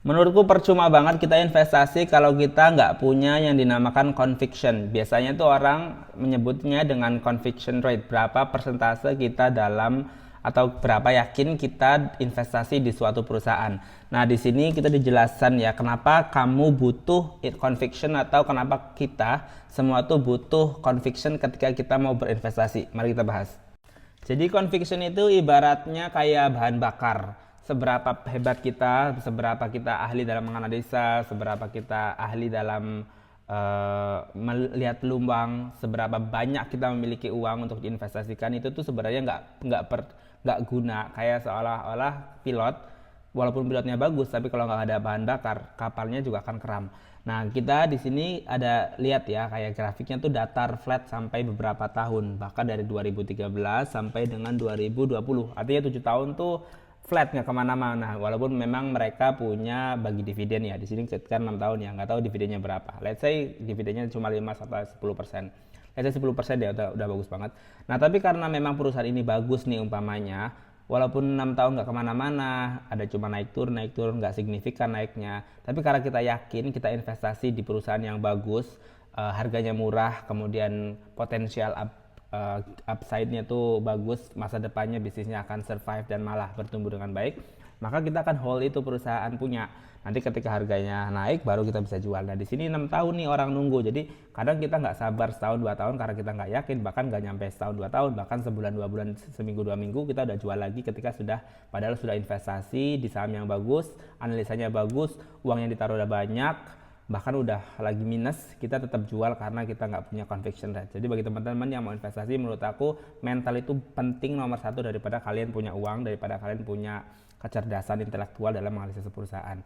Menurutku percuma banget kita investasi kalau kita nggak punya yang dinamakan conviction. Biasanya tuh orang menyebutnya dengan conviction rate, berapa persentase kita dalam atau berapa yakin kita investasi di suatu perusahaan. Nah, di sini kita dijelaskan ya kenapa kamu butuh conviction atau kenapa kita semua tuh butuh conviction ketika kita mau berinvestasi. Mari kita bahas. Jadi conviction itu ibaratnya kayak bahan bakar. Seberapa hebat kita, seberapa kita ahli dalam menganalisa, seberapa kita ahli dalam melihat peluang, seberapa banyak kita memiliki uang untuk diinvestasikan itu tuh sebenarnya nggak guna. Kayak seolah-olah pilot, walaupun pilotnya bagus, tapi kalau nggak ada bahan bakar, kapalnya juga akan keram. Nah, kita di sini ada lihat ya, kayak grafiknya tuh datar flat sampai beberapa tahun, bahkan dari 2013 sampai dengan 2020. Artinya 7 tahun tuh flat nggak kemana-mana, walaupun memang mereka punya bagi dividen ya. Di sini kan 6 tahun ya, nggak tahu dividennya berapa. Let's say dividennya cuma 5 sampai 10%. Let's say 10% ya udah bagus banget. Nah, tapi karena memang perusahaan ini bagus nih umpamanya, walaupun 6 tahun nggak kemana-mana, ada cuma naik turun nggak signifikan naiknya, tapi karena kita yakin kita investasi di perusahaan yang bagus, harganya murah, kemudian potensial upside-nya tuh bagus, masa depannya bisnisnya akan survive dan malah bertumbuh dengan baik, maka kita akan hold itu perusahaan punya. Nanti ketika harganya naik baru kita bisa jual. Nah, di sini 6 tahun nih orang nunggu. Jadi kadang kita nggak sabar setahun 2 tahun karena kita nggak yakin, bahkan nggak nyampe setahun 2 tahun, bahkan sebulan 2 bulan, seminggu 2 minggu kita udah jual lagi ketika padahal sudah investasi di saham yang bagus, analisanya bagus, uang yang ditaruh udah banyak, bahkan udah lagi minus, kita tetap jual karena kita nggak punya conviction rate. Jadi bagi teman-teman yang mau investasi, menurut aku mental itu penting nomor satu daripada kalian punya uang, daripada kalian punya kecerdasan intelektual dalam menganalisis perusahaan.